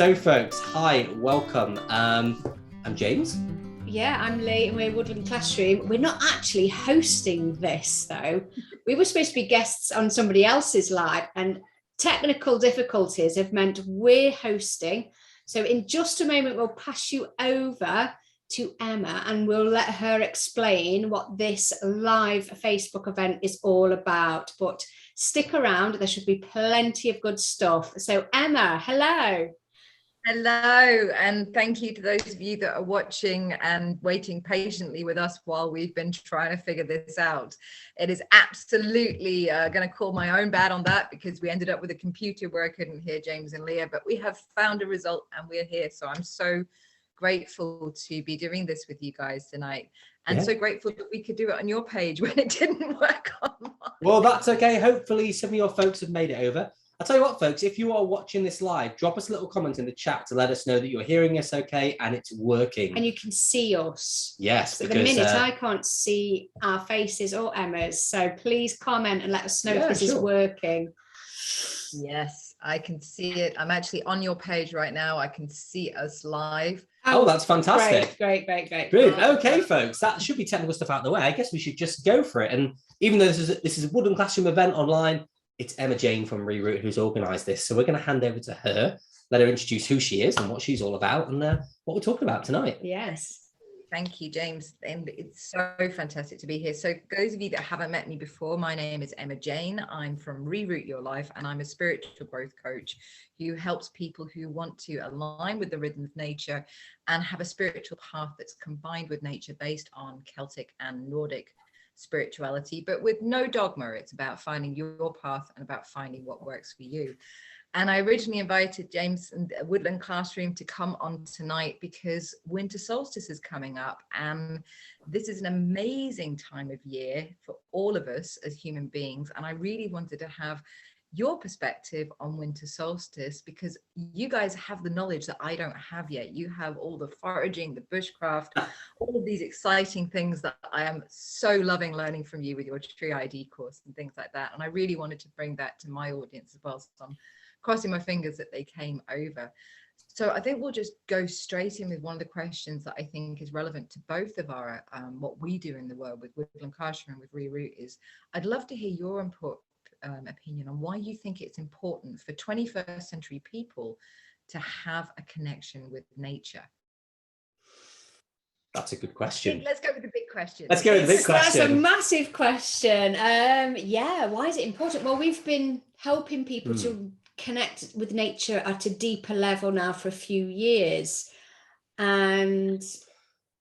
So folks, hi, welcome. I'm James. Yeah, I'm Lee and we're Woodland Classroom. We're not actually hosting this though. We were supposed to be guests on somebody else's live and technical difficulties have meant we're hosting. So in just a moment, we'll pass you over to Emma and we'll let her explain what this live Facebook event is all about. But stick around, there should be plenty of good stuff. So Emma, hello. Hello, and thank you to those of you that are watching and waiting patiently with us while we've been trying to figure this out. It is absolutely going to call my own bad on that because we ended up with a computer where I couldn't hear James and Leah, but we have found a result and we're here. So I'm so grateful to be doing this with you guys tonight, and so grateful that we could do it on your page when it didn't work on mine. Well, that's okay. Hopefully some of your folks have made it over. I'll tell you what, folks, if you are watching this live, drop us a little comment in the chat to let us know that you're hearing us okay and it's working. And you can see us. Yes. So because, the minute I can't see our faces or Emma's, so please comment and let us know if this is working. Yes, I can see it. I'm actually on your page right now. I can see us live. Oh, that's fantastic. Great. Brilliant. Okay, folks, that should be technical stuff out of the way. I guess we should just go for it. And even though this is a Woodland Classroom event online, it's Emma Jane from Reroute who's organised this. So we're going to hand over to her, let her introduce who she is and what she's all about and what we're talking about tonight. Yes. Thank you, James. And it's so fantastic to be here. So for those of you that haven't met me before, my name is Emma Jane. I'm from Reroute Your Life, and I'm a spiritual growth coach who helps people who want to align with the rhythm of nature and have a spiritual path that's combined with nature based on Celtic and Nordic spirituality, but with no dogma. It's about finding your path and about finding what works for you. And I originally invited James and Woodland Classroom to come on tonight because winter solstice is coming up, and this is an amazing time of year for all of us as human beings. And I really wanted to have your perspective on winter solstice because you guys have the knowledge that I don't have yet. You have all the foraging, the bushcraft, all of these exciting things that I am so loving learning from you with your tree ID course and things like that. And I really wanted to bring that to my audience as well. So I'm crossing my fingers that they came over. So I think we'll just go straight in with one of the questions that I think is relevant to both of our what we do in the world with Woodland Classroom and with Reroute is I'd love to hear your input opinion on why you think it's important for 21st century people to have a connection with nature. That's a good question. Let's go with the big question. That's a massive question. Why is it important? Well, we've been helping people to connect with nature at a deeper level now for a few years. And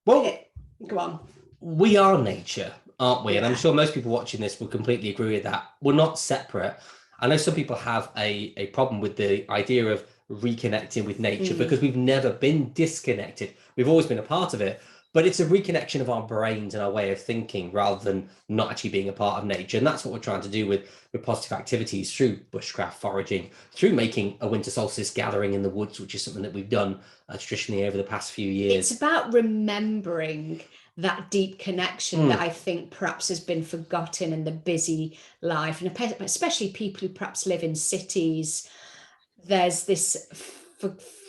well, go on. We are nature, aren't we? Yeah. And I'm sure most people watching this will completely agree with that. We're not separate. I know some people have a problem with the idea of reconnecting with nature because we've never been disconnected. We've always been a part of it, but it's a reconnection of our brains and our way of thinking rather than not actually being a part of nature. And that's what we're trying to do with positive activities through bushcraft, foraging, through making a winter solstice gathering in the woods, which is something that we've done traditionally over the past few years. It's about remembering that deep connection that I think perhaps has been forgotten in the busy life, and especially people who perhaps live in cities. There's this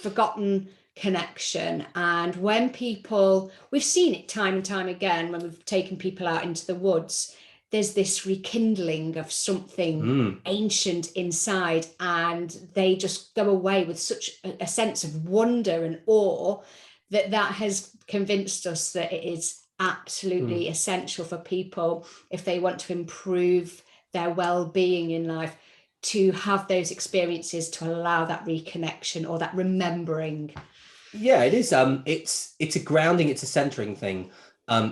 forgotten connection, and when we've seen it time and time again when we've taken people out into the woods, there's this rekindling of something ancient inside, and they just go away with such a sense of wonder and awe that has convinced us that it is absolutely essential for people, if they want to improve their well-being in life, to have those experiences to allow that reconnection or that remembering. Yeah, it is. It's a grounding, it's a centering thing.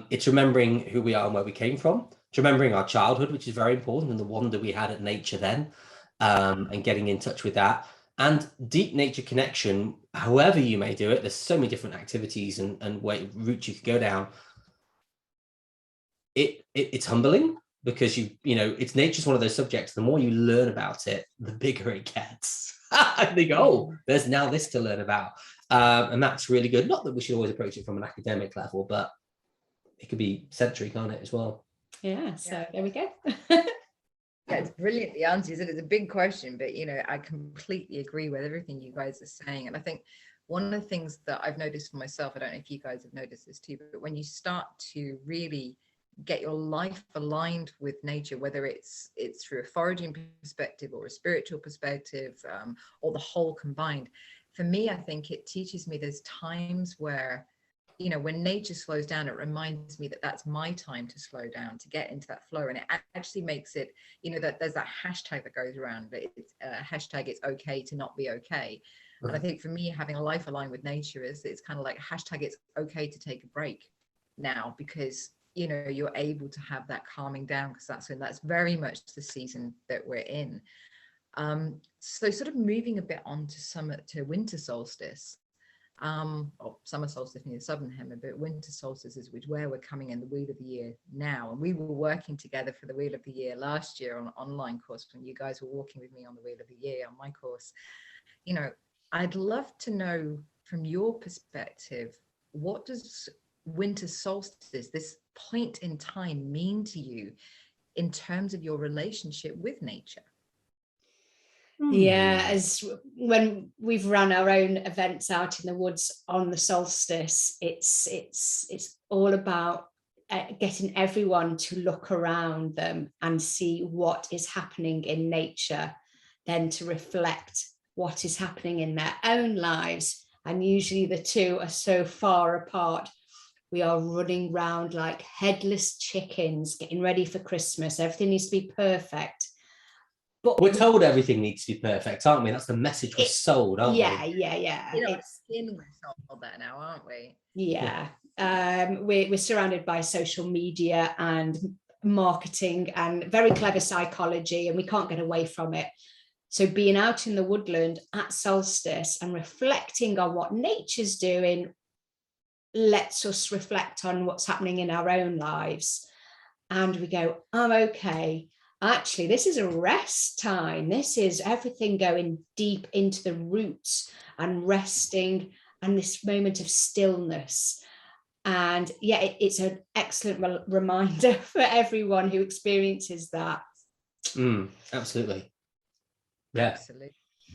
It's remembering who we are and where we came from. It's remembering our childhood, which is very important, and the wonder we had at nature then, and getting in touch with that. And deep nature connection, however you may do it, there's so many different activities and routes you could go down. It's humbling because it's nature's one of those subjects. The more you learn about it, the bigger it gets. And they go, there's now this to learn about. And that's really good. Not that we should always approach it from an academic level, but it could be sensory, can't it, as well? Yeah, so there we go. Yeah, it's brilliant, the answer is. It's a big question, but I completely agree with everything you guys are saying. And I think one of the things that I've noticed for myself, I don't know if you guys have noticed this too, but when you start to really get your life aligned with nature, whether it's through a foraging perspective or a spiritual perspective, or the whole combined, for me, I think it teaches me there's times where, when nature slows down, it reminds me that that's my time to slow down, to get into that flow. And it actually makes it, that there's that hashtag that goes around, that it's hashtag it's okay to not be okay. And I think for me, having a life aligned with nature it's kind of like hashtag it's okay to take a break now, because you're able to have that calming down, because that's very much the season that we're in. So sort of moving a bit on to winter solstice, or summer solstice in the southern hemisphere, but winter solstice is where we're coming in the Wheel of the Year now. And we were working together for the Wheel of the Year last year on an online course, when you guys were walking with me on the Wheel of the Year on my course. I'd love to know from your perspective, what does winter solstice, this point in time, mean to you in terms of your relationship with nature? Yeah, as when we've run our own events out in the woods on the solstice, it's all about getting everyone to look around them and see what is happening in nature, then to reflect what is happening in their own lives. And usually the two are so far apart. We are running around like headless chickens, getting ready for Christmas. Everything needs to be perfect. But we're told everything needs to be perfect, aren't we? That's the message we're sold, aren't we? Yeah. We're sold that now, aren't we? Yeah. We're surrounded by social media and marketing and very clever psychology, and we can't get away from it. So being out in the woodland at solstice and reflecting on what nature's doing lets us reflect on what's happening in our own lives. And we go, I'm okay. Actually, this is a rest time. This is everything going deep into the roots and resting, and this moment of stillness. And yeah, it's an excellent reminder for everyone who experiences that. Absolutely. Yeah.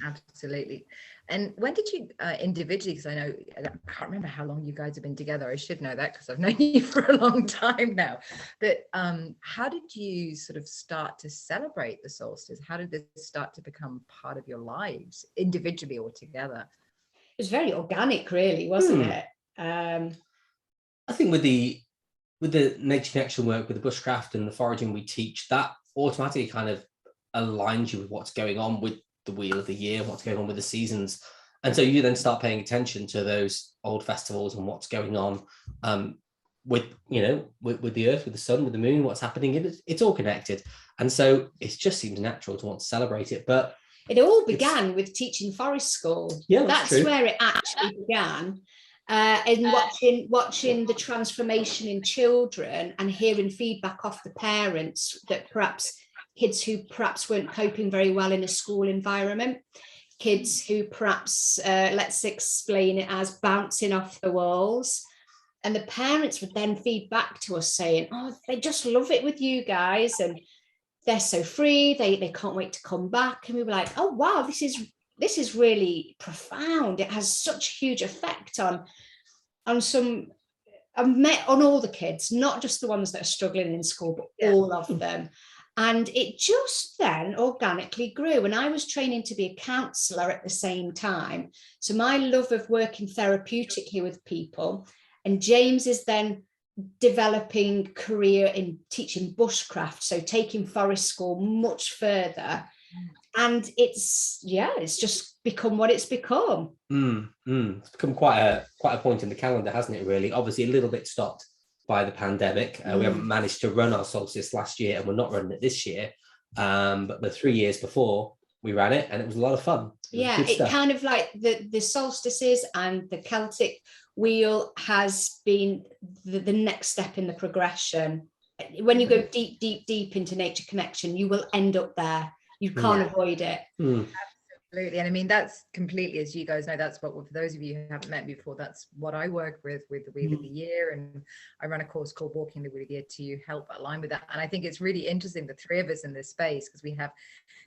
Absolutely. And when did you individually, because I can't remember how long you guys have been together. I should know that because I've known you for a long time now. But how did you sort of start to celebrate the solstice? How did this start to become part of your lives, individually or together? It was very organic, really, wasn't it? I think with the nature connection work, with the bushcraft and the foraging we teach, that automatically kind of aligns you with what's going on with the Wheel of the Year, what's going on with the seasons. And so you then start paying attention to those old festivals and what's going on with the earth, with the sun, with the moon, what's happening. It's all connected. And so it just seems natural to want to celebrate it. But it all began with teaching forest school. Yeah, that's where it actually began. And watching the transformation in children and hearing feedback off the parents that perhaps kids who perhaps weren't coping very well in a school environment, kids who perhaps, let's explain it as bouncing off the walls. And the parents would then feed back to us saying, oh, they just love it with you guys. And they're so free, they can't wait to come back. And we were like, oh, wow, this is really profound. It has such a huge effect on all the kids, not just the ones that are struggling in school, but all of them. And it just then organically grew. And I was training to be a counsellor at the same time. So my love of working therapeutically with people, and James is then developing career in teaching bushcraft, so taking forest school much further. And it's just become what it's become. It's become quite a point in the calendar, hasn't it, really? Obviously a little bit stopped by the pandemic. We haven't managed to run our solstice last year, and we're not running it this year. But the 3 years before, we ran it, and it was a lot of fun. It kind of like the solstices and the Celtic wheel has been the next step in the progression. When you go deep into nature connection, you will end up there. You can't avoid it. Absolutely. And I mean, that's completely, as you guys know, that's what, for those of you who haven't met me before, that's what I work with the Wheel of the Year. And I run a course called Walking the Wheel of the Year to help align with that. And I think it's really interesting, the three of us in this space, because we have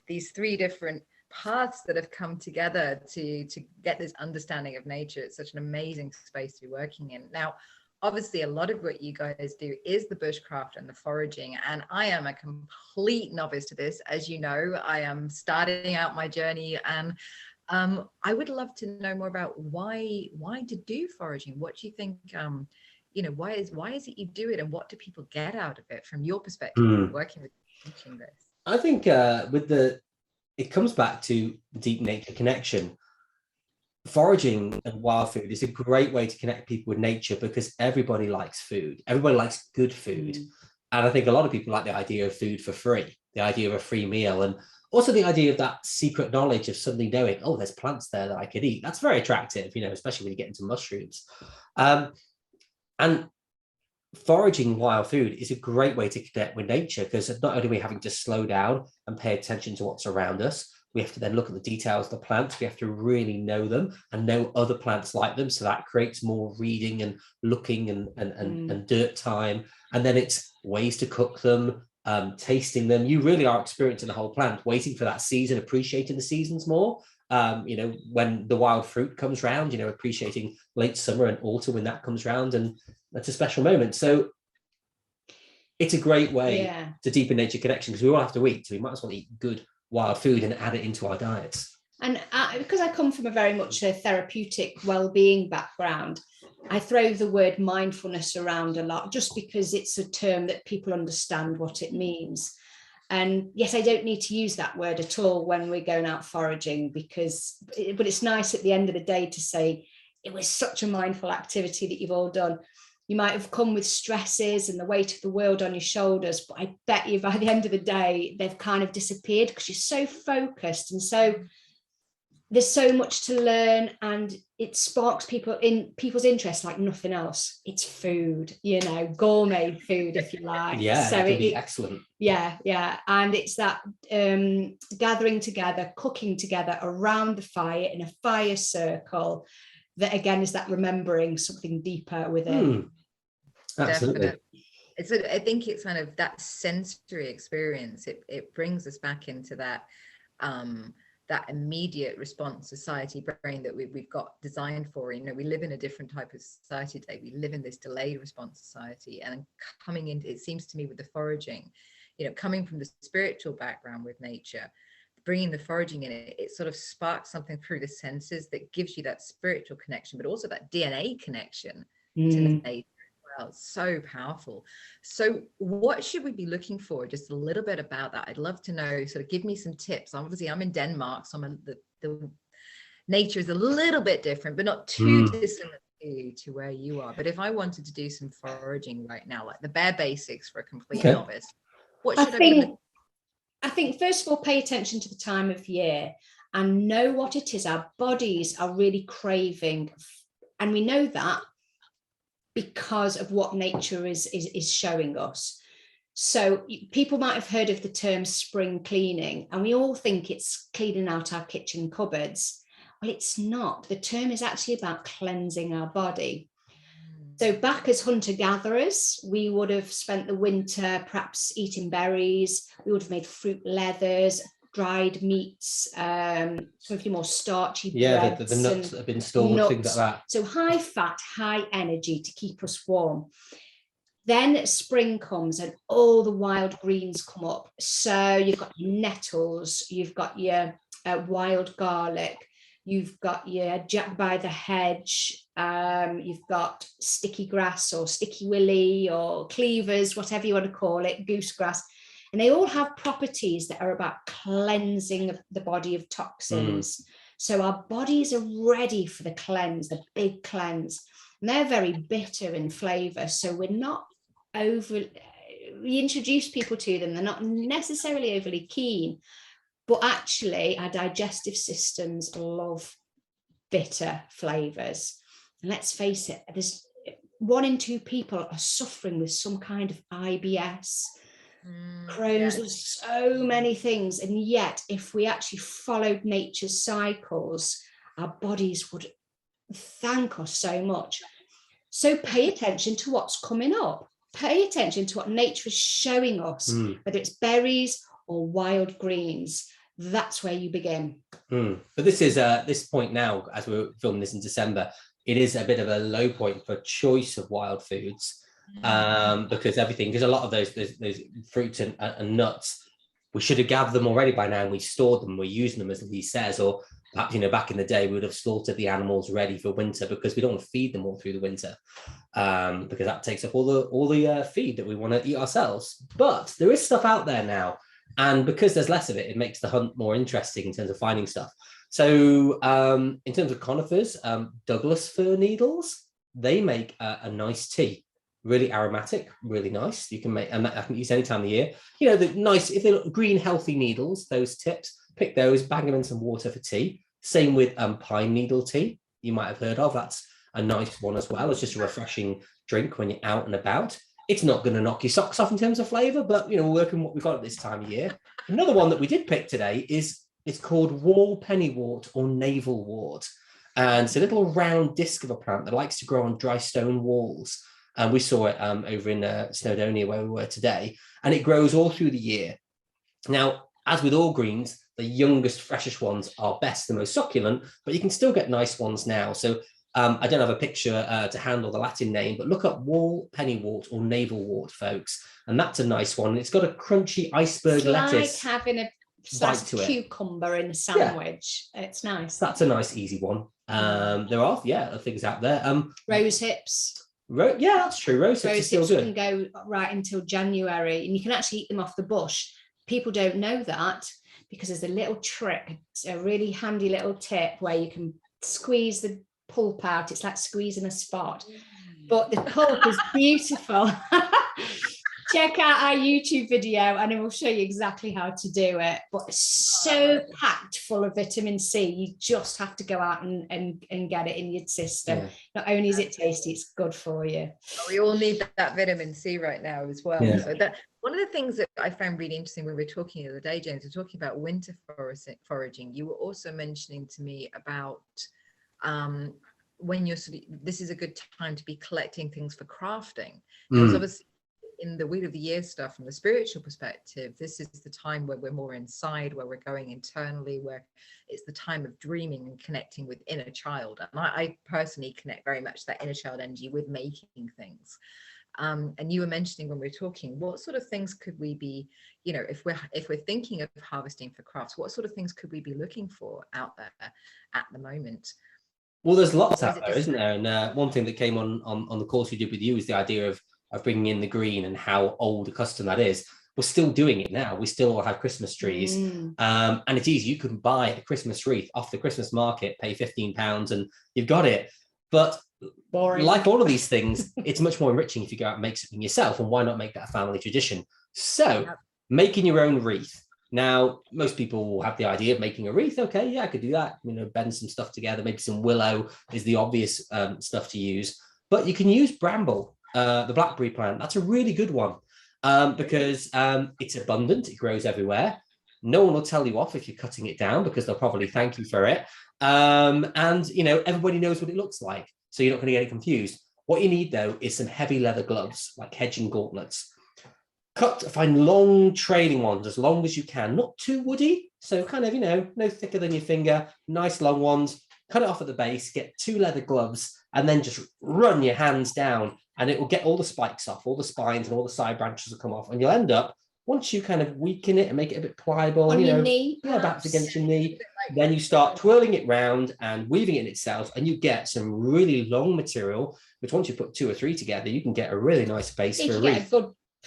these three different paths that have come together to get this understanding of nature. It's such an amazing space to be working in. Now, obviously, a lot of what you guys do is the bushcraft and the foraging, and I am a complete novice to this. As you know, I am starting out my journey, and I would love to know more about why to do foraging. What do you think? Why is it you do it, and what do people get out of it from your perspective, working with teaching this? I think it comes back to deep nature connection. Foraging and wild food is a great way to connect people with nature, because everybody likes food. Everybody likes good food. And I think a lot of people like the idea of food for free, the idea of a free meal, and also the idea of that secret knowledge of suddenly knowing, oh, there's plants there that I could eat. That's very attractive, especially when you get into mushrooms. And foraging wild food is a great way to connect with nature, because not only are we having to slow down and pay attention to what's around us, we have to then look at the details of the plants. We have to really know them and know other plants like them. So that creates more reading and looking and dirt time. And then it's ways to cook them, tasting them. You really are experiencing the whole plant, waiting for that season, appreciating the seasons more. When the wild fruit comes round, appreciating late summer and autumn when that comes round. And that's a special moment. So it's a great way to deepen nature connection, because we all have to eat. So we might as well eat good wild food and add it into our diets. And because I come from a very much a therapeutic well-being background, I throw the word mindfulness around a lot, just because it's a term that people understand what it means. And yes, I don't need to use that word at all when we're going out foraging, but it's nice at the end of the day to say it was such a mindful activity that you've all done. You might have come with stresses and the weight of the world on your shoulders, but I bet you by the end of the day, they've kind of disappeared, because you're so focused. And so there's so much to learn, and it sparks people's interest like nothing else. It's food, gourmet food, if you like. Yeah, so it can be excellent. Yeah. And it's that gathering together, cooking together around the fire in a fire circle, that again is that remembering something deeper within. Absolutely. Definitely. I think it's kind of that sensory experience. It brings us back into that that immediate response society brain that we've got designed for. We live in a different type of society today. We live in this delayed response society, and coming into, it seems to me, with the foraging, coming from the spiritual background with nature, bringing the foraging in, it sort of sparks something through the senses that gives you that spiritual connection, but also that DNA connection to nature. So powerful. So what should we be looking for? Just a little bit about that. I'd love to know, sort of give me some tips. Obviously I'm in Denmark, so the nature is a little bit different, but not too dissimilar to where you are. But if I wanted to do some foraging right now, like the bare basics for a complete novice, what should I be looking for? I think first of all, pay attention to the time of year and know what it is our bodies are really craving. And we know that because of what nature is showing us. So people might have heard of the term spring cleaning, and we all think it's cleaning out our kitchen cupboards. Well, it's not. The term is actually about cleansing our body. So back as hunter-gatherers, we would have spent the winter perhaps eating berries. We would have made fruit leathers, dried meats, something more starchy breads. The nuts that have been stored, things like that. So high fat, high energy to keep us warm. Then spring comes and all the wild greens come up. So you've got your nettles, you've got your wild garlic, you've got your jack by the hedge, you've got sticky grass or sticky willy or cleavers, whatever you want to call it, goosegrass. And they all have properties that are about cleansing of the body of toxins. So our bodies are ready for the cleanse, the big cleanse. And they're very bitter in flavour. So we're not we introduce people to them. They're not necessarily overly keen. But actually, our digestive systems love bitter flavours. And let's face it, there's 1 in 2 people are suffering with some kind of IBS. Crohn's, yes. there's so many things. And yet, if we actually followed nature's cycles, our bodies would thank us so much. So pay attention to what's coming up. Pay attention to what nature is showing us, whether it's berries or wild greens. That's where you begin. But this is this point now, as we're filming this in December, it is a bit of a low point for choice of wild foods, because a lot of those fruits and nuts, we should have gathered them already by now, and we stored them, we're using them, as Lee says, or perhaps, back in the day, we would have slaughtered the animals ready for winter, because we don't want to feed them all through the winter, because that takes up all the feed that we want to eat ourselves. But there is stuff out there now, and because there's less of it, it makes the hunt more interesting in terms of finding stuff. So in terms of conifers, Douglas fir needles, they make a nice tea. Really aromatic, really nice. You can make, and I can use any time of the year. The nice, if they look green, healthy needles, those tips, pick those, bang them in some water for tea. Same with pine needle tea, you might have heard of. That's a nice one as well. It's just a refreshing drink when you're out and about. It's not going to knock your socks off in terms of flavour, but we're working what we've got at this time of year. Another one that we did pick today is, it's called wall pennywort or navel wort. And it's a little round disc of a plant that likes to grow on dry stone walls. And we saw it over in Snowdonia, where we were today, and it grows all through the year. Now, as with all greens, the youngest, freshest ones are best, the most succulent, but you can still get nice ones now. So I don't have a picture to handle the Latin name, but look up wall pennywort or navel wort, folks, and that's a nice one. It's got a crunchy iceberg lettuce. Like having a slice of cucumber in a sandwich. Yeah. It's nice. That's a nice, easy one. There are things out there. Rose hips. Yeah, that's true. Rose hips are still good. You can go right until January, and you can actually eat them off the bush. People don't know that, because there's a little trick, a really handy little tip where you can squeeze the pulp out. It's like squeezing a spot, but the pulp is beautiful. Check out our YouTube video and it will show you exactly how to do it. But it's so packed full of vitamin C, you just have to go out and get it in your system. Yeah. Not only is it tasty, it's good for you. We all need that vitamin C right now as well. Yeah. So that one of the things that I found really interesting when we were talking the other day, James, we were talking about winter foraging. You were also mentioning to me about when you're this is a good time to be collecting things for crafting. Because obviously in the wheel of the year stuff, from the spiritual perspective, this is the time where we're more inside, where we're going internally, where it's the time of dreaming and connecting with inner child. And I personally connect very much that inner child energy with making things. And you were mentioning when we were talking, what sort of things could we be, if we're thinking of harvesting for crafts, what sort of things could we be looking for out there at the moment? Well, there's lots out there, isn't there? And one thing that came on the course we did with you is the idea of bringing in the green and how old a custom that is. We're still doing it now. We still all have Christmas trees. And it's easy. You can buy a Christmas wreath off the Christmas market, pay £15 and you've got it. But boring. Like all of these things, it's much more enriching if you go out and make something yourself. And why not make that a family tradition? So making your own wreath. Now, most people will have the idea of making a wreath. Okay, yeah, I could do that. Bend some stuff together. Maybe some willow is the obvious stuff to use. But you can use bramble. The blackberry plant, that's a really good one because it's abundant, it grows everywhere. No one will tell you off if you're cutting it down because they'll probably thank you for it. And everybody knows what it looks like, so you're not going to get it confused. What you need though is some heavy leather gloves, like hedging gauntlets. Find long trailing ones, as long as you can, not too woody, so kind of no thicker than your finger, nice long ones. Cut it off at the base, get 2 leather gloves, and then just run your hands down, and it will get all the spikes off, all the spines and all the side branches will come off, and you'll end up, once you kind of weaken it and make it a bit pliable, on your knee, perhaps against your knee, then you start twirling it round and weaving it in itself, and you get some really long material, which once you put 2 or 3 together, you can get a really nice base for a wreath.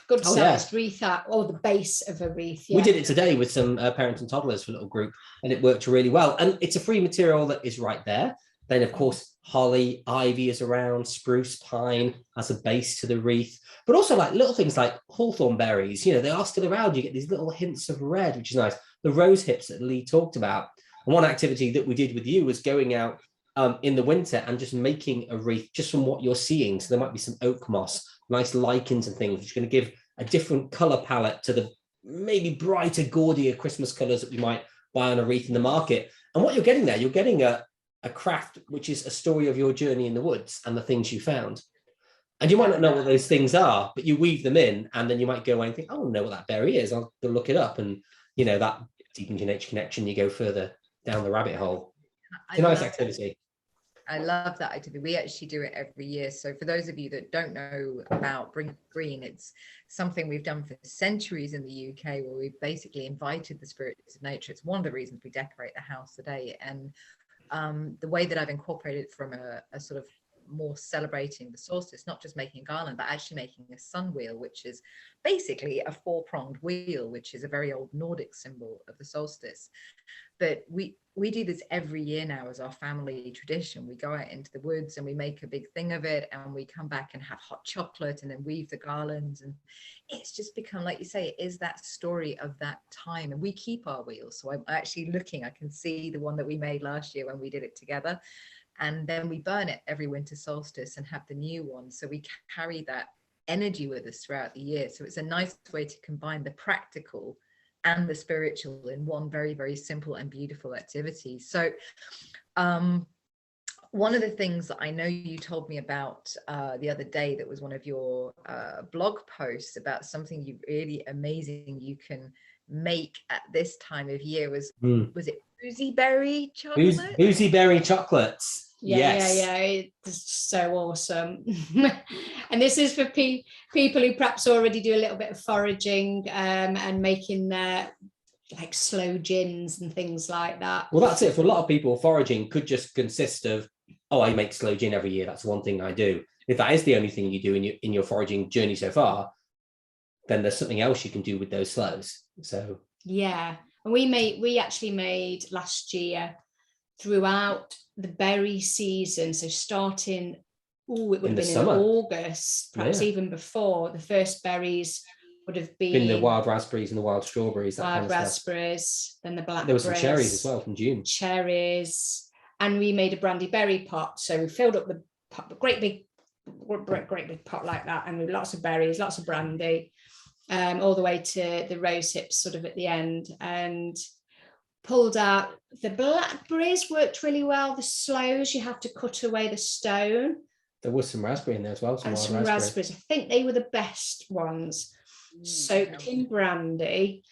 Good sized wreath or the base of a wreath. We did it today with some parents and toddlers for a little group, and it worked really well. And it's a free material that is right there. Then, of course, holly, ivy is around, spruce, pine as a base to the wreath, but also like little things like hawthorn berries. They are still around. You get these little hints of red, which is nice. The rose hips that Lee talked about. And one activity that we did with you was going out in the winter and just making a wreath just from what you're seeing. So there might be some oak moss, nice lichens and things, which are going to give a different color palette to the maybe brighter, gaudier Christmas colors that we might buy on a wreath in the market. And what you're getting there, you're getting a craft which is a story of your journey in the woods and the things you found. And you might not know what those things are, but you weave them in, and then you might go away and think, oh, I don't know what that berry is. I'll go look it up. And, you know, that deepens your nature connection. You go further down the rabbit hole. It's a nice activity. I love that activity. We actually do it every year. So for those of you that don't know about Bring Green, it's something we've done for centuries in the UK, where we've basically invited the spirits of nature. It's one of the reasons we decorate the house today. And the way that I've incorporated it from a sort of more celebrating the solstice, not just making a garland, but actually making a sun wheel, which is basically a 4-pronged wheel, which is a very old Nordic symbol of the solstice. But we do this every year now as our family tradition. We go out into the woods and we make a big thing of it, and we come back and have hot chocolate and then weave the garlands. And it's just become, like you say, it is that story of that time. And we keep our wheels. So I'm actually looking, I can see the one that we made last year when we did it together. And then we burn it every winter solstice and have the new one. So we carry that energy with us throughout the year. So it's a nice way to combine the practical and the spiritual in one very, very simple and beautiful activity. So one of the things that I know you told me about the other day, that was one of your blog posts about something really amazing you can make at this time of year, was it boozy berry chocolate? Boozy berry chocolates. Yeah, it's so awesome. And this is for people who perhaps already do a little bit of foraging and making their like slow gins and things like that. Well, that's it. For a lot of people, foraging could just consist of, oh, I make slow gin every year. That's one thing I do. If that is the only thing you do in your foraging journey so far, then there's something else you can do with those slows. So yeah, and we actually made last year throughout the berry season, so starting, it would have been in August, perhaps even before. The first berries would have been the wild raspberries and the wild strawberries, then the blackberries. There were some cherries as well from June. Cherries, and we made a brandy berry pot. So we filled up the pot, great big pot like that, and with lots of berries, lots of brandy, all the way to the rose hips sort of at the end, and pulled out the blackberries. Worked really well. The sloes, you have to cut away the stone. There was some raspberry in there as well, some raspberries. I think they were the best ones, soaked in brandy,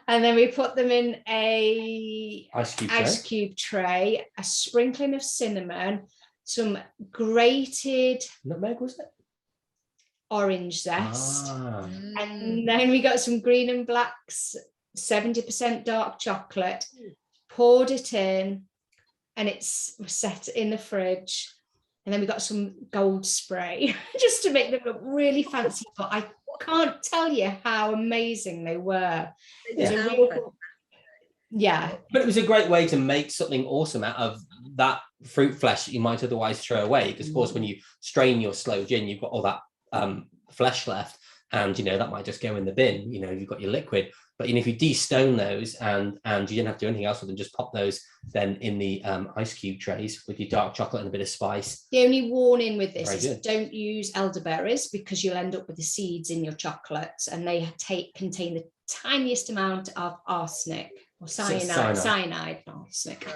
and then we put them in a ice cube tray, a sprinkling of cinnamon, some grated nutmeg, was it? Orange zest, and then we got some green and blacks, 70% dark chocolate, poured it in, and it's set in the fridge. And then we got some gold spray just to make them look really fancy. But I can't tell you how amazing they were. Yeah. But it was a great way to make something awesome out of that fruit flesh that you might otherwise throw away. Because, of course, when you strain your sloe gin, you've got all that flesh left. And, you know, that might just go in the bin. You know, you've got your liquid. But, you know, if you de-stone those and you didn't have to do anything else with them, just pop those then in the ice cube trays with your dark chocolate and a bit of spice. The only warning with this is don't use elderberries, because you'll end up with the seeds in your chocolates, and they contain the tiniest amount of arsenic or cyanide, arsenic.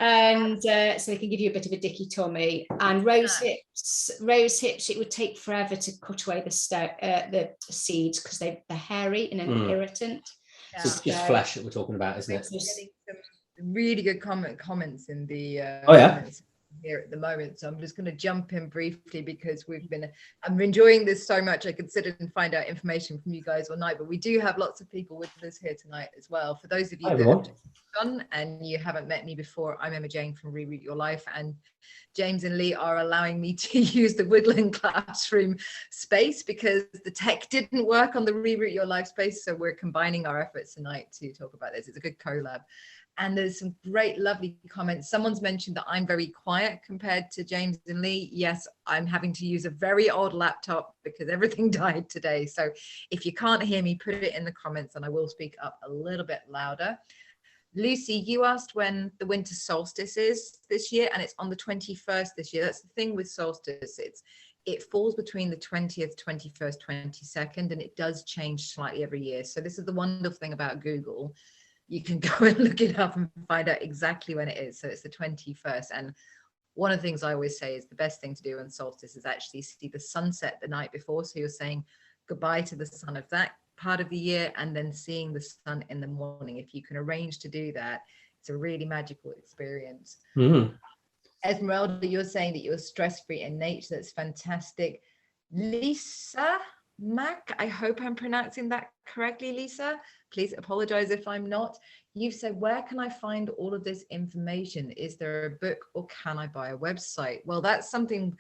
And so they can give you a bit of a dicky tummy. And rose hips, it would take forever to cut away the seeds, because they're hairy and an irritant. So it's just flesh that we're talking about, isn't it? Getting some really good comments in the comments here at the moment, so I'm just going to jump in briefly, because I'm enjoying this so much. I could sit and find out information from you guys all night, but we do have lots of people with us here tonight as well. For those of you that have just gone and you haven't met me before, I'm Emma Jane from Reroute Your Life, and James and Lee are allowing me to use the Woodland classroom space because the tech didn't work on the Reroute Your Life space, so we're combining our efforts tonight to talk about this. It's a good collab. And there's some great, lovely comments. Someone's mentioned that I'm very quiet compared to James and Lee. Yes, I'm having to use a very old laptop because everything died today. So if you can't hear me, put it in the comments and I will speak up a little bit louder. Lucy, you asked when the winter solstice is this year, and it's on the 21st this year. That's the thing with solstice. it falls between the 20th, 21st, 22nd, and it does change slightly every year. So this is the wonderful thing about Google. You can go and look it up and find out exactly when it is. So it's the 21st. And one of the things I always say is the best thing to do on solstice is actually see the sunset the night before. So you're saying goodbye to the sun of that part of the year, and then seeing the sun in the morning. If you can arrange to do that, it's a really magical experience. Esmeralda, you're saying that you're stress-free in nature. That's fantastic. Lisa Mac, I hope I'm pronouncing that correctly, Lisa. Please apologize if I'm not. You've said, where can I find all of this information? Is there a book or can I buy a website? Well, that's something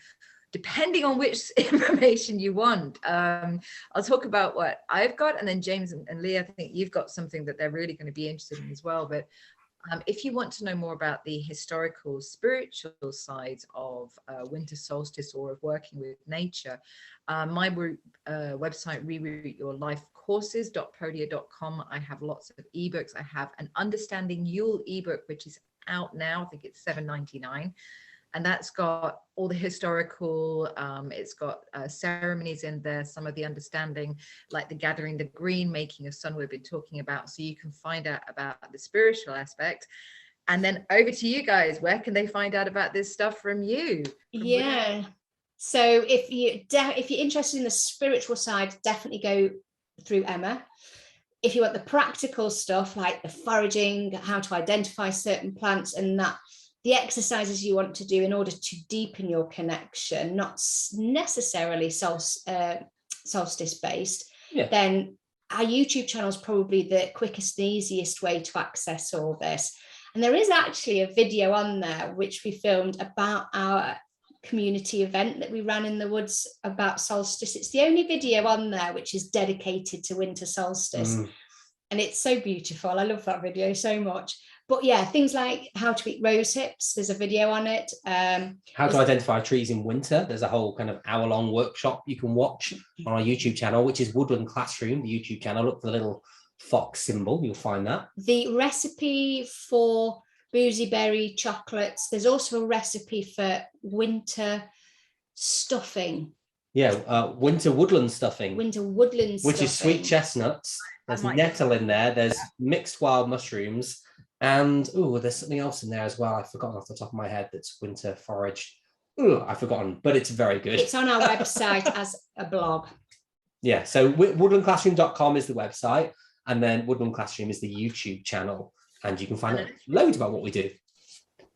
depending on which information you want. I'll talk about what I've got, and then James and Leah, I think you've got something that they're really going to be interested in as well. But if you want to know more about the historical, spiritual sides of winter solstice or of working with nature, my website, rerootyourlifecourses.podia.com. I have lots of ebooks. I have an Understanding Yule ebook, which is out now. I think it's $7.99. And that's got all the historical, it's got ceremonies in there, some of the understanding, like the gathering the green, making a sun we've been talking about. So you can find out about the spiritual aspect. And then over to you guys. Where can they find out about this stuff from you? Yeah. So if you're interested in the spiritual side, definitely go through Emma. If you want the practical stuff like the foraging, how to identify certain plants and that, the exercises you want to do in order to deepen your connection, not necessarily solstice based, then our YouTube channel is probably the quickest and easiest way to access all this. And there is actually a video on there which we filmed about our community event that we ran in the woods about solstice. It's the only video on there which is dedicated to winter solstice. And it's so beautiful. I love that video so much. But yeah, things like how to eat rose hips, there's a video on it. How to identify trees in winter. There's a whole kind of hour-long workshop you can watch on our YouTube channel, which is Woodland Classroom, the YouTube channel. Look for the little fox symbol, you'll find that. The recipe for boozy berry chocolates. There's also a recipe for winter stuffing. Yeah, winter woodland stuffing. Winter woodland stuffing. Which is sweet chestnuts. There's nettle in there. There's mixed wild mushrooms. And there's something else in there as well. I've forgotten off the top of my head that's winter foraged. I've forgotten, but it's very good. It's on our website as a blog. Yeah, so woodlandclassroom.com is the website, and then Woodland Classroom is the YouTube channel, and you can find out loads about what we do.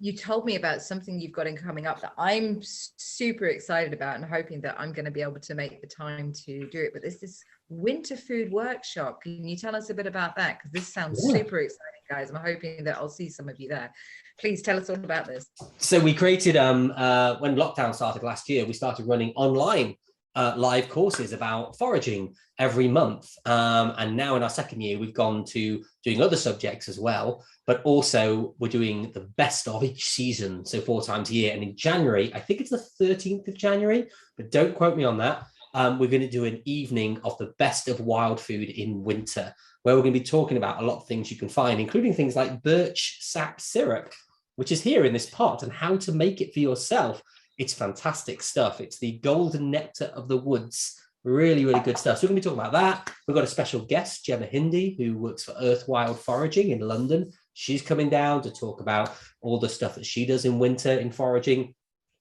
You told me about something you've got in coming up that I'm super excited about and hoping that I'm going to be able to make the time to do it. But there's this winter food workshop. Can you tell us a bit about that? Because this sounds super exciting, guys. I'm hoping that I'll see some of you there. Please tell us all about this. So we created, when lockdown started last year, we started running online live courses about foraging every month. And now in our second year, we've gone to doing other subjects as well, but also we're doing the best of each season. So 4 times a year. And in January, I think it's the 13th of January, but don't quote me on that. We're going to do an evening of the best of wild food in winter, where we're going to be talking about a lot of things you can find, including things like birch sap syrup, which is here in this pot, and how to make it for yourself. It's fantastic stuff. It's the golden nectar of the woods. Really, really good stuff. So we're going to be talking about that. We've got a special guest, Gemma Hindi, who works for Earth Wild Foraging in London. She's coming down to talk about all the stuff that she does in winter in foraging.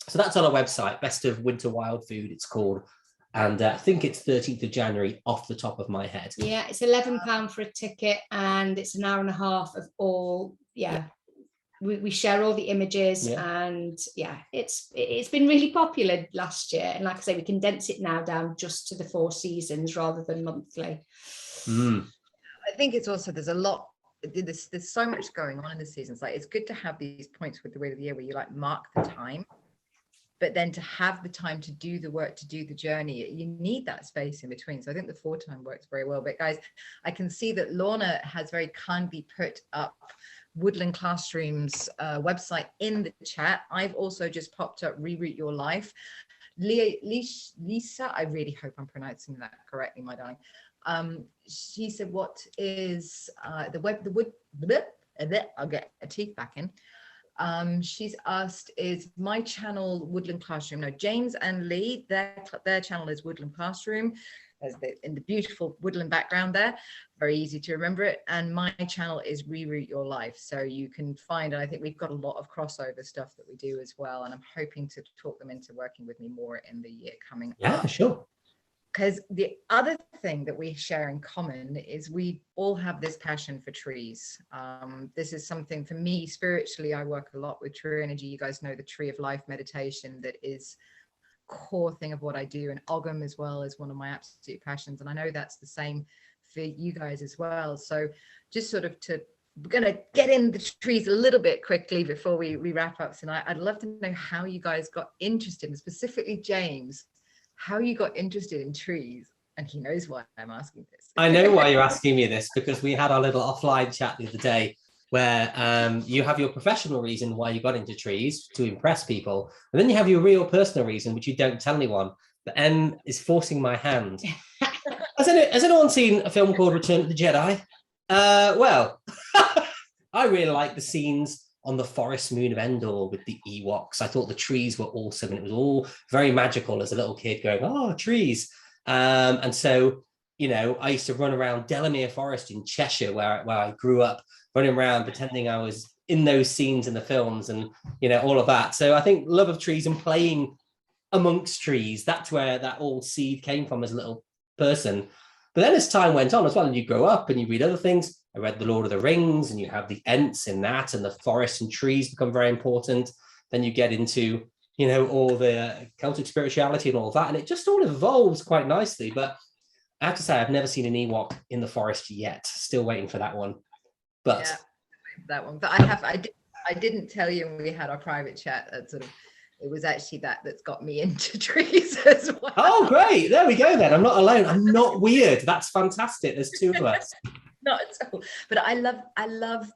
So that's on our website, Best of Winter Wild Food, it's called. And I think it's 13th of January off the top of my head. Yeah, it's £11 for a ticket, and it's an hour and a half of all, We share all the images, and it's been really popular last year. And like I say, we condense it now down just to the 4 seasons rather than monthly. I think it's also, there's a lot, there's so much going on in the seasons. Like, it's good to have these points with the Wheel of the Year where you like mark the time, but then to have the time to do the work, to do the journey, you need that space in between. So I think the 4 time works very well. But guys, I can see that Lorna has very kindly put up Woodland Classroom's website in the chat. I've also just popped up Reroot Your Life. Lisa, I really hope I'm pronouncing that correctly, my darling. She said, what is the wood, I'll get a teeth back in. She's asked, is my channel Woodland Classroom? No, James and Lee, their channel is Woodland Classroom, as in the beautiful woodland background there, very easy to remember it. And my channel is Reroute Your Life, so you can find, and I think we've got a lot of crossover stuff that we do as well, and I'm hoping to talk them into working with me more in the year coming up. Yeah, sure. Because the other thing that we share in common is we all have this passion for trees. This is something for me spiritually. I work a lot with tree energy. You guys know the Tree of Life meditation that is core thing of what I do, and Ogham as well is one of my absolute passions, and I know that's the same for you guys as well. So just sort of we're going to get in the trees a little bit quickly before we wrap up tonight. I'd love to know how you guys got interested, and specifically James, how you got interested in trees. And he knows why I'm asking this. I know why you're asking me this, because we had our little offline chat the other day where you have your professional reason why you got into trees, to impress people, and then you have your real personal reason, which you don't tell anyone. But Em is forcing my hand. Has anyone seen a film called Return of the Jedi? Well, I really like the scenes on the forest moon of Endor with the Ewoks. I thought the trees were awesome, and it was all very magical as a little kid going, oh, trees. And so, you know, I used to run around Delamere Forest in Cheshire, where I grew up, running around pretending I was in those scenes in the films, and, you know, all of that. So I think love of trees and playing amongst trees, that's where that old seed came from as a little person. But then as time went on as well, and you grow up and you read other things, I read The Lord of the Rings, and you have the Ents in that, and the forests and trees become very important. Then you get into, you know, all the Celtic spirituality and all that, and it just all evolves quite nicely. But I have to say, I've never seen an Ewok in the forest yet. Still waiting for that one. But yeah, that one. But I didn't tell you when we had our private chat that sort of, it was actually that's got me into trees as well. Oh, great. There we go then. I'm not alone. I'm not weird. That's fantastic. There's two of us. Not at all. But I love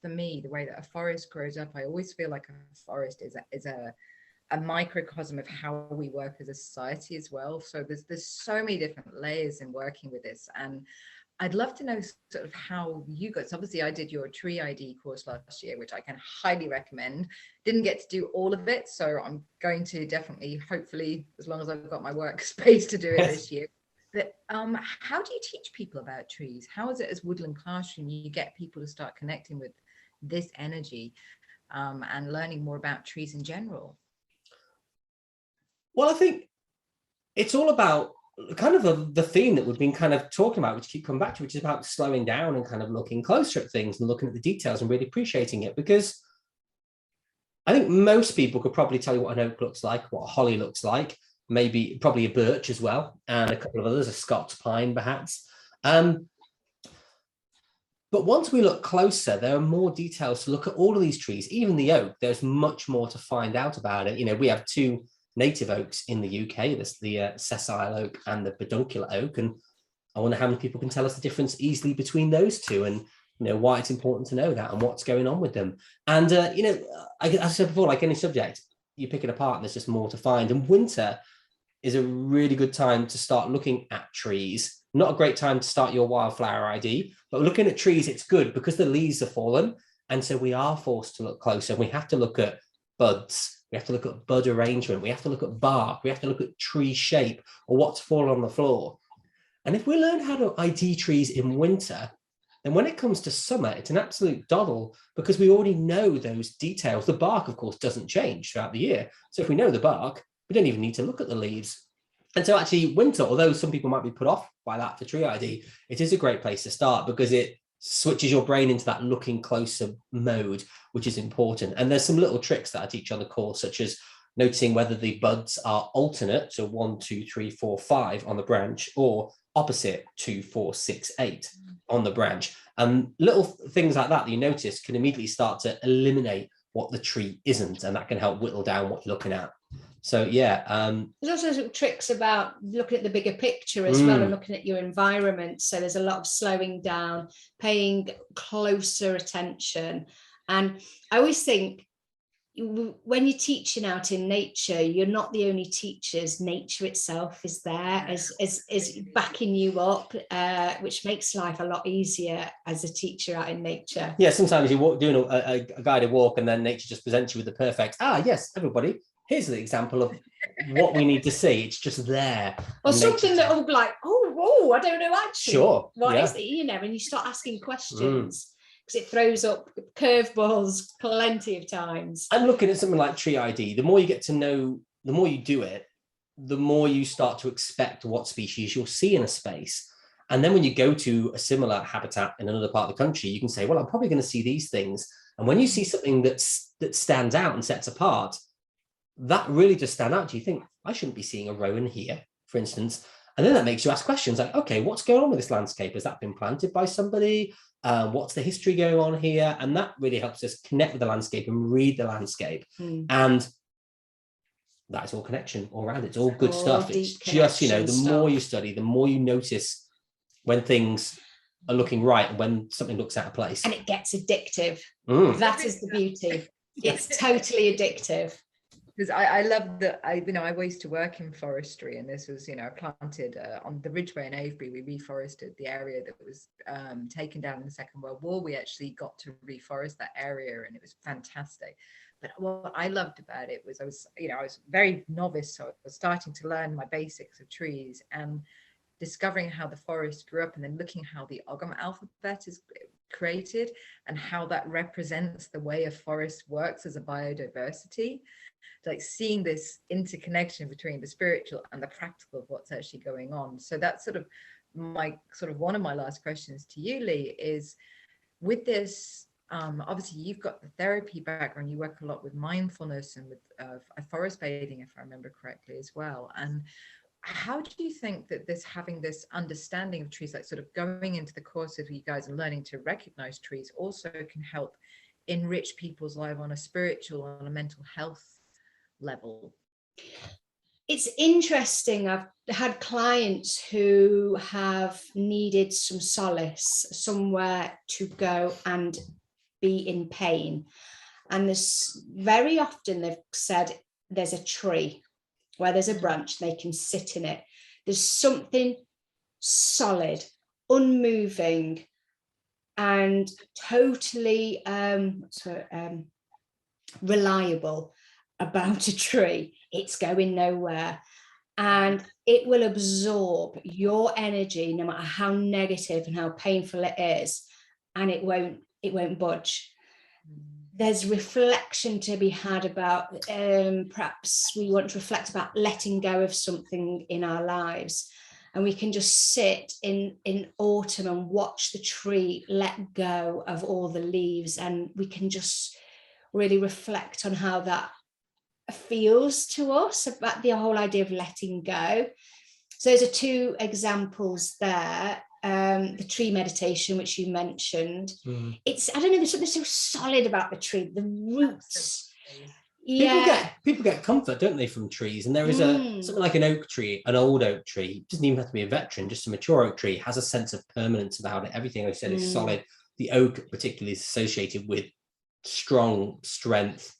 for me the way that a forest grows up. I always feel like a forest is a microcosm of how we work as a society as well. So there's so many different layers in working with this, and I'd love to know sort of how you got. So obviously I did your tree ID course last year, which I can highly recommend. Didn't get to do all of it, so I'm going to definitely, hopefully, as long as I've got my workspace, to do it this year. But how do you teach people about trees? How is it as Woodland Classroom you get people to start connecting with this energy and learning more about trees in general? Well, I think it's all about kind of the theme that we've been kind of talking about, which keep coming back to, which is about slowing down and kind of looking closer at things and looking at the details and really appreciating it. Because I think most people could probably tell you what an oak looks like, what a holly looks like, probably a birch as well, and a couple of others, a Scots pine perhaps. But once we look closer, there are more details to look at all of these trees, even the oak. There's much more to find out about it. You know, we have two native oaks in the UK. There's the sessile oak and the peduncular oak, and I wonder how many people can tell us the difference easily between those two, and you know why it's important to know that and what's going on with them. And you know, as I said before, like any subject, you pick it apart and there's just more to find. And winter is a really good time to start looking at trees. Not a great time to start your wildflower ID, but looking at trees, it's good because the leaves are fallen, and so we are forced to look closer. We have to look at buds. We have to look at bud arrangement. We have to look at bark. We have to look at tree shape or what's fallen on the floor. And if we learn how to ID trees in winter, then when it comes to summer, it's an absolute doddle because we already know those details. The bark, of course, doesn't change throughout the year. So if we know the bark, we don't even need to look at the leaves. And so actually winter, although some people might be put off by that for tree ID, it is a great place to start because it switches your brain into that looking closer mode, which is important. And there's some little tricks that I teach on the course, such as noticing whether the buds are alternate, so 1, 2, 3, 4, 5 on the branch, or opposite 2, 4, 6, 8 on the branch. And little things like that you notice can immediately start to eliminate what the tree isn't, and that can help whittle down what you're looking at. So yeah, there's also tricks about looking at the bigger picture as well, and looking at your environment. So there's a lot of slowing down, paying closer attention. And I always think, when you're teaching out in nature, you're not the only teachers. Nature itself is there as backing you up, which makes life a lot easier as a teacher out in nature. Yeah, sometimes you doing a guided walk and then nature just presents you with the perfect, yes, everybody, here's the example of what we need to see. It's just there. Or something that will be like, whoa, I don't know actually. Sure. What is it? And you start asking questions. Because it throws up curveballs plenty of times. I'm looking at something like Tree ID. The more you get to know, the more you do it, the more you start to expect what species you'll see in a space. And then when you go to a similar habitat in another part of the country, you can say, well, I'm probably going to see these things. And when you see something that stands out and sets apart, that really does stand out. Do you think, I shouldn't be seeing a rowan here, for instance? And then that makes you ask questions like, okay, what's going on with this landscape? Has that been planted by somebody? What's the history going on here? And that really helps us connect with the landscape and read the landscape. And that is all connection all around. It's all good stuff. It's just, the more you study, the more you notice when things are looking right and when something looks out of place. And it gets addictive. That is the beauty. It's totally addictive. Because I love that I used to work in forestry, and this was, planted on the Ridgeway in Avebury. We reforested the area that was taken down in the Second World War. We actually got to reforest that area, and it was fantastic. But what I loved about it was I was very novice, so I was starting to learn my basics of trees and discovering how the forest grew up, and then looking how the Ogham alphabet is created and how that represents the way a forest works as a biodiversity. Like seeing this interconnection between the spiritual and the practical of what's actually going on. So that's sort of one of my last questions to you, Lee, is with this, obviously you've got the therapy background, you work a lot with mindfulness and with forest bathing, if I remember correctly, as well. And how do you think that having this understanding of trees, like sort of going into the course of you guys and learning to recognize trees, also can help enrich people's life on a spiritual, on a mental health level? It's interesting. I've had clients who have needed some solace, somewhere to go and be in pain. And there's very often they've said there's a tree where there's a branch, they can sit in it. There's something solid, unmoving, and totally reliable about a tree. It's going nowhere, and it will absorb your energy no matter how negative and how painful it is, and it won't budge. There's reflection to be had about perhaps we want to reflect about letting go of something in our lives, and we can just sit in autumn and watch the tree let go of all the leaves, and we can just really reflect on how that feels to us, about the whole idea of letting go. So those are two examples there. The tree meditation, which you mentioned, it's, I don't know, there's something so solid about the tree, the roots. People get comfort, don't they, from trees? And there is something like an oak tree, an old oak tree, it doesn't even have to be a veteran, just a mature oak tree has a sense of permanence about it. Everything I said is solid. The oak particularly is associated with strong strength,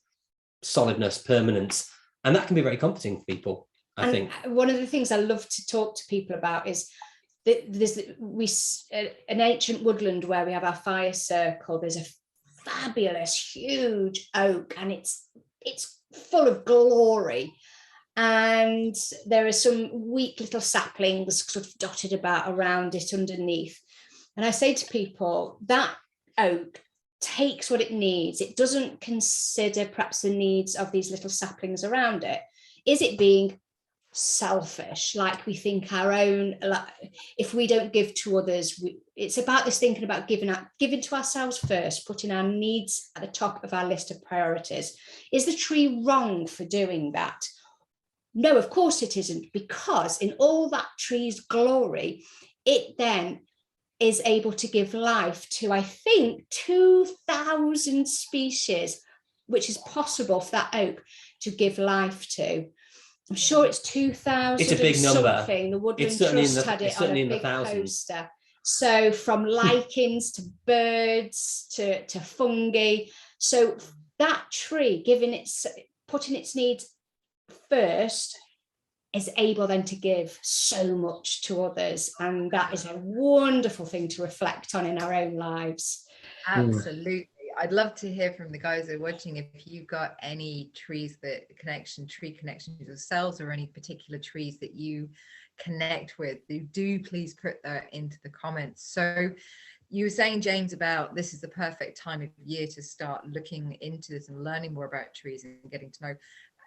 solidness, permanence, and that can be very comforting for people. I think one of the things I love to talk to people about is that there's an ancient woodland where we have our fire circle. There's a fabulous huge oak, and it's full of glory, and there are some weak little saplings sort of dotted about around it underneath. And I say to people, that oak takes what it needs. It doesn't consider perhaps the needs of these little saplings around it. Is it being selfish, like we think our own, like if we don't give to others, it's about this thinking about giving to ourselves first, putting our needs at the top of our list of priorities. Is the tree wrong for doing that? No, of course it isn't, because in all that tree's glory, it then is able to give life to, I think, 2,000 species, which is possible for that oak to give life to. I'm sure it's 2,000. It's a big number. Something. The Woodland Trust had it on a big poster. So from lichens to birds to fungi. So that tree putting its needs first is able then to give so much to others, and that is a wonderful thing to reflect on in our own lives. Absolutely. I'd love to hear from the guys that are watching if you've got any tree connections yourselves, or any particular trees that you connect with. Do please put that into the comments. So you were saying, James, about this is the perfect time of year to start looking into this and learning more about trees and getting to know.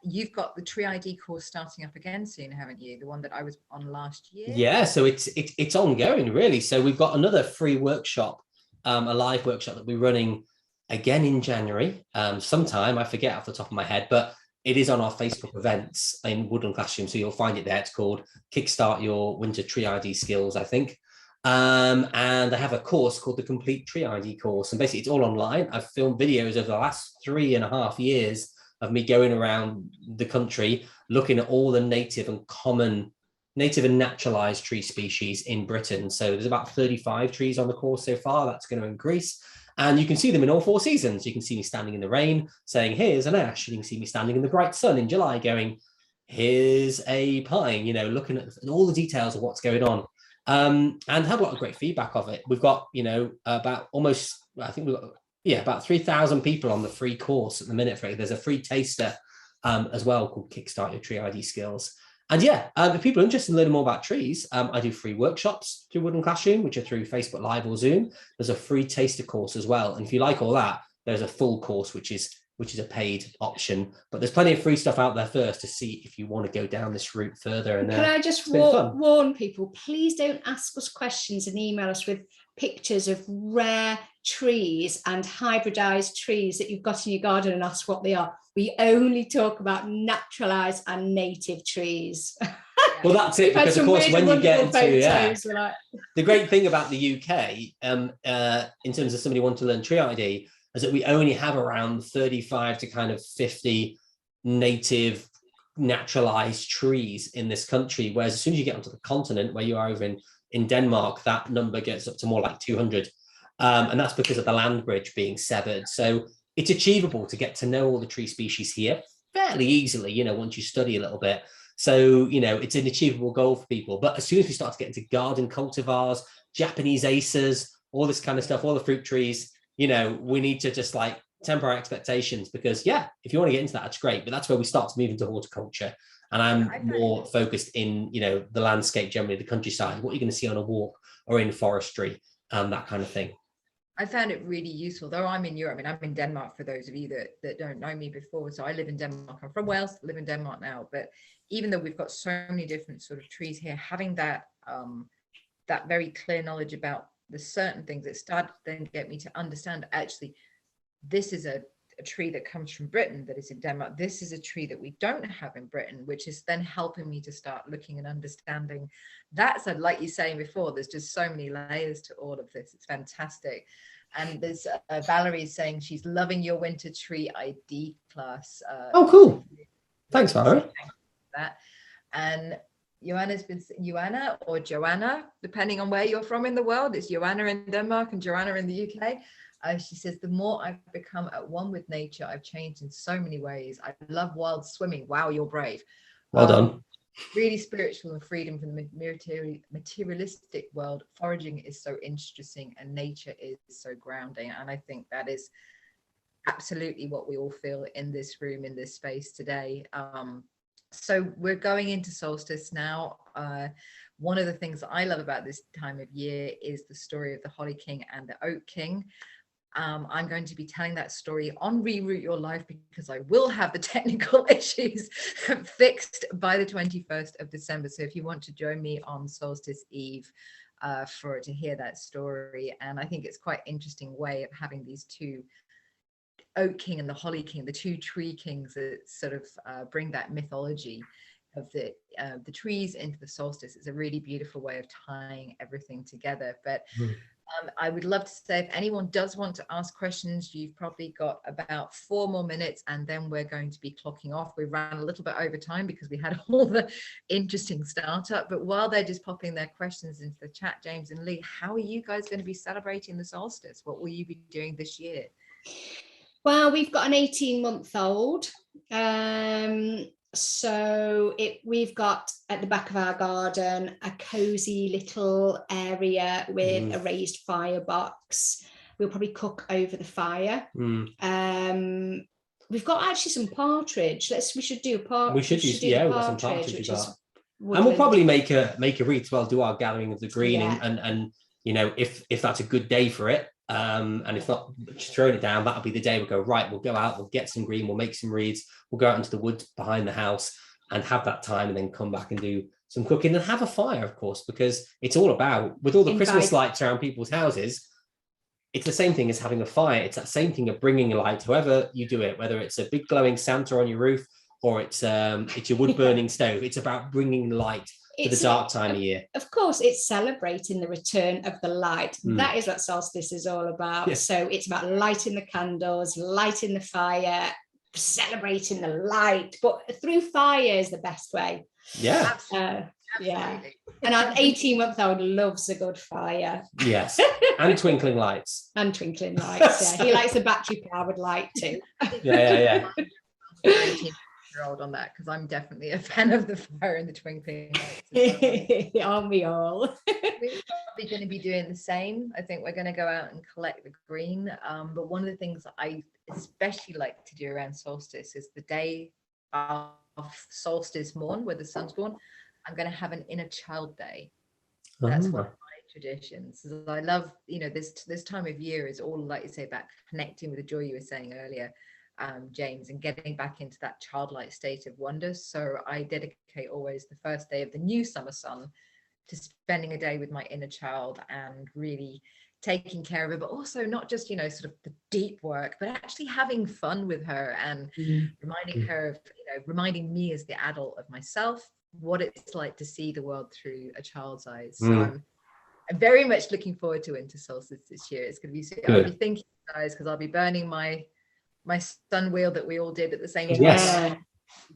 You've got the Tree ID course starting up again soon, haven't you? The one that I was on last year. Yeah, so it's ongoing, really. So we've got another free workshop, a live workshop that we're running again in January, sometime. I forget off the top of my head, but it is on our Facebook events in Woodland Classroom, so you'll find it there. It's called Kickstart Your Winter Tree ID Skills, I think. And I have a course called the Complete Tree ID course, and basically it's all online. I've filmed videos over the last 3.5 years of me going around the country looking at all the native and naturalized tree species in Britain. So there's about 35 trees on the course so far. That's going to increase. And you can see them in all 4 seasons. You can see me standing in the rain saying, here's an ash. You can see me standing in the bright sun in July going, here's a pine, looking at all the details of what's going on. And had a lot of great feedback of it. We've got, about almost, I think we've got, about 3,000 people on the free course at the minute. There's a free taster as well called Kickstart Your Tree ID Skills. And if people are interested in learning more about trees, I do free workshops through Woodland Classroom, which are through Facebook Live or Zoom. There's a free taster course as well. And if you like all that, there's a full course, which is a paid option. But there's plenty of free stuff out there first to see if you want to go down this route further. And can I just warn people, please don't ask us questions and email us with pictures of rare trees and hybridized trees that you've got in your garden and ask what they are. We only talk about naturalized and native trees. Well, that's it, because of course when you get into the great thing about the UK in terms of somebody wanting to learn tree ID is that we only have around 35 to kind of 50 native naturalized trees in this country, whereas as soon as you get onto the continent, where you are over in Denmark, that number gets up to more like 200, and that's because of the land bridge being severed. So it's achievable to get to know all the tree species here fairly easily, once you study a little bit. So it's an achievable goal for people. But as soon as we start to get into garden cultivars, Japanese acers, all this kind of stuff, all the fruit trees, we need to just temper our expectations, because if you want to get into that, it's great, but that's where we start to move into horticulture. And I'm more focused in, the landscape, generally the countryside, what you're going to see on a walk or in forestry, that kind of thing. I found it really useful, though I'm in Europe. I'm in Denmark, for those of you that don't know me before. So I live in Denmark. I'm from Wales, live in Denmark now. But even though we've got so many different sort of trees here, having that very clear knowledge about the certain things, that started then to get me to understand, actually, this is a tree that comes from Britain that is in Denmark. This is a tree that we don't have in Britain, which is then helping me to start looking and understanding that. So like you were saying before, there's just so many layers to all of this. It's fantastic. And there's Valerie is saying she's loving your winter tree ID class. Oh, cool. Thanks, Valerie. That. And Joanna or Joanna, depending on where you're from in the world. It's Joanna in Denmark and Joanna in the UK. She says, the more I've become at one with nature, I've changed in so many ways. I love wild swimming. Wow, you're brave. Well done. Really spiritual and freedom from the materialistic world. Foraging is so interesting and nature is so grounding. And I think that is absolutely what we all feel in this room, in this space today. So we're going into solstice now. One of the things that I love about this time of year is the story of the Holly King and the Oak King. I'm going to be telling that story on Reroute Your Life, because I will have the technical issues fixed by the 21st of December. So if you want to join me on Solstice Eve to hear that story, and I think it's quite interesting way of having these two, Oak King and the Holly King, the two tree kings, that sort of bring that mythology of the trees into the solstice. It's a really beautiful way of tying everything together. But I would love to say, if anyone does want to ask questions, you've probably got about 4 more minutes, and then we're going to be clocking off. We ran a little bit over time because we had all the interesting startup. But while they're just popping their questions into the chat, James and Lee, how are you guys going to be celebrating the solstice? What will you be doing this year? Well, we've got an 18-month-old. So we've got at the back of our garden a cozy little area with a raised firebox. We'll probably cook over the fire. We've got actually some partridge. We should do a partridge. We should do, yeah, we've got some partridge, which is and we'll probably make a wreath as well, do our gathering of the green, and you know, if that's a good day for it, and if not, just throwing it down, that'll be the day we'll go, right, we'll go out, we'll get some green, we'll make some wreaths, we'll go out into the woods behind the house and have that time, and then come back and do some cooking and have a fire, of course, because it's all about, with all the Christmas lights around people's houses, it's the same thing as having a fire. It's that same thing of bringing a light, however you do it, whether it's a big glowing Santa on your roof or it's your wood burning stove. It's about bringing light to the dark time of year. Of course, it's celebrating the return of the light. That is what Solstice is all about. Yeah. So it's about lighting the candles, lighting the fire, celebrating the light, but through fire is the best way. Yeah. Yeah. And our 18-month-old loves a good fire. Yes. And twinkling lights. And twinkling lights, yeah. He likes a battery-powered light too. Yeah. 18-year-old on that, because I'm definitely a fan of the fire and the twinkling lights. Aren't we all? We're probably going to be doing the same. I think we're going to go out and collect the green. But one of the things that I especially like to do around solstice is the day of solstice morn, where the sun's born. I'm going to have an inner child day. That's one of my traditions. I love, this time of year is all, like you say, about connecting with the joy you were saying earlier, James, and getting back into that childlike state of wonder. So I dedicate always the first day of the new summer sun to spending a day with my inner child and really taking care of her, but also not just, sort of the deep work, but actually having fun with her and reminding her of, reminding me as the adult of myself, what it's like to see the world through a child's eyes. So I'm very much looking forward to winter solstice this year. It's going to be, I'll be thinking, guys, because I'll be burning my sun wheel that we all did at the same time. Yes. I'll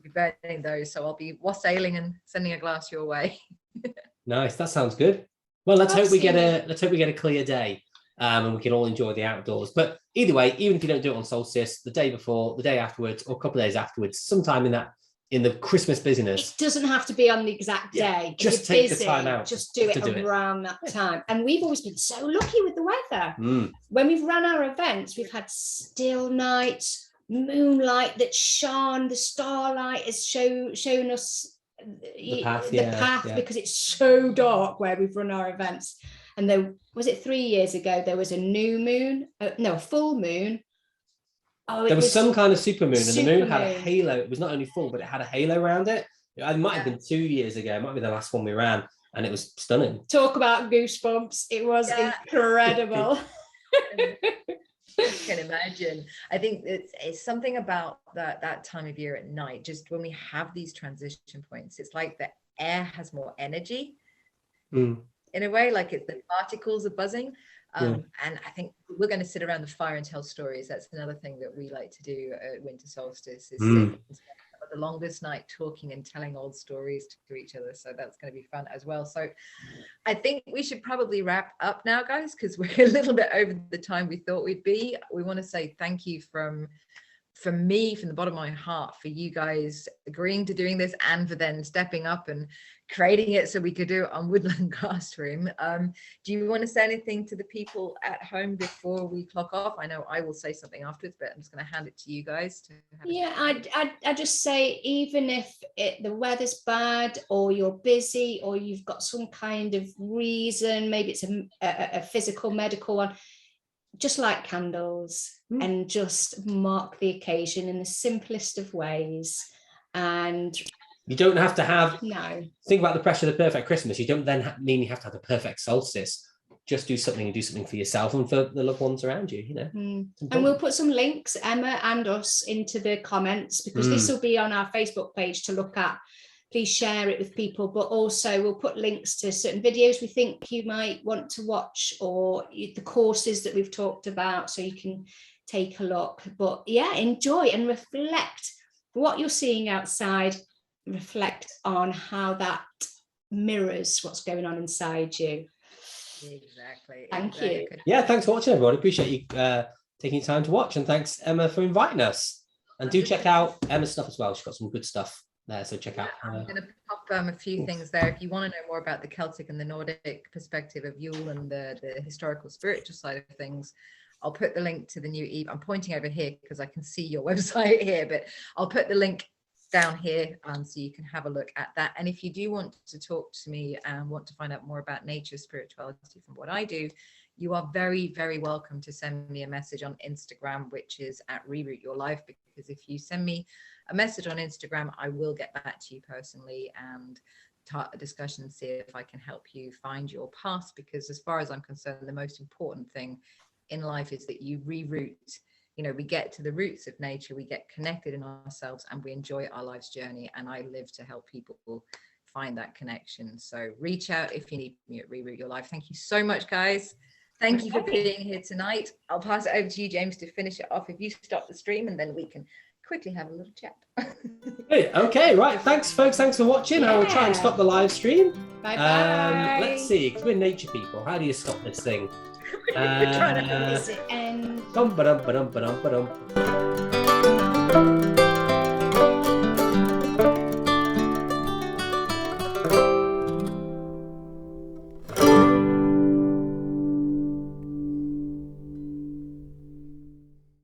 be burning those, so I'll be wassailing and sending a glass your way. Nice, that sounds good. Well, let's hope we get a clear day, and we can all enjoy the outdoors. But either way, even if you don't do it on solstice, the day before, the day afterwards, or a couple of days afterwards, sometime in the Christmas busyness. It doesn't have to be on the exact day. Just take the time out. Just do it around that time. And we've always been so lucky with the weather. When we've run our events, we've had still nights, moonlight that shone, the starlight has shown us the path because it's so dark where we've run our events. And there was it 3 years ago, there was a new moon, a full moon. There was some kind of super moon, and the moon had a halo. It was not only full, but it had a halo around it. It might have been 2 years ago. It might be the last one we ran, and it was stunning. Talk about goosebumps. It was incredible. I can imagine. I think it's something about that time of year at night, just when we have these transition points, it's like the air has more energy in a way, like the particles are buzzing. And I think we're going to sit around the fire and tell stories. That's another thing that we like to do at winter solstice, is the longest night talking and telling old stories to each other. So that's going to be fun as well. So I think we should probably wrap up now, guys, because we're a little bit over the time we thought we'd be. We want to say thank you from me, from the bottom of my heart, for you guys agreeing to doing this, and for then stepping up and creating it so we could do it on Woodland Classroom. Do you want to say anything to the people at home before we clock off? I know I will say something afterwards, but I'm just going to hand it to you guys. I just say, even if the weather's bad, or you're busy, or you've got some kind of reason, maybe it's a physical, medical one, just light candles and just mark the occasion in the simplest of ways. And you don't have to think about the pressure of the perfect Christmas. You don't then mean you have to have the perfect solstice. Just do something for yourself and for the loved ones around you, And we'll put some links, Emma and us, into the comments, because this will be on our Facebook page to look at. Please share it with people, but also we'll put links to certain videos we think you might want to watch, or the courses that we've talked about, so you can take a look. But enjoy and reflect what you're seeing outside. Reflect on how that mirrors what's going on inside you. Exactly. Thank you. Yeah, thanks for watching, everyone. Appreciate you taking time to watch. And thanks, Emma, for inviting us. And do check out Emma's stuff as well. She's got some good stuff there, so check out. I'm going to pop a few things there. If you want to know more about the Celtic and the Nordic perspective of Yule and the historical spiritual side of things, I'll put the link to the new ebook. I'm pointing over here because I can see your website here, but I'll put the link down here so you can have a look at that. And if you do want to talk to me and want to find out more about nature spirituality from what I do, you are very, very welcome to send me a message on Instagram, which is at Reroot Your Life, because if you send me a message on Instagram, I will get back to you personally and start a discussion, see if I can help you find your path, because as far as I'm concerned, the most important thing in life is that you reroute. You know, we get to the roots of nature, we get connected in ourselves, and we enjoy our life's journey. And I live to help people find that connection. So reach out if you need me at Reroot Your Life. Thank you so much, guys. Thank you for being here tonight. I'll pass it over to you, James, to finish it off. If you stop the stream, and then we can quickly have a little chat. Okay, right. Thanks, folks. Thanks for watching. I will try and stop the live stream. Bye-bye. Let's see, because we're nature people. How do you stop this thing? Is it end? Dum ba dum ba dum ba dum ba dum.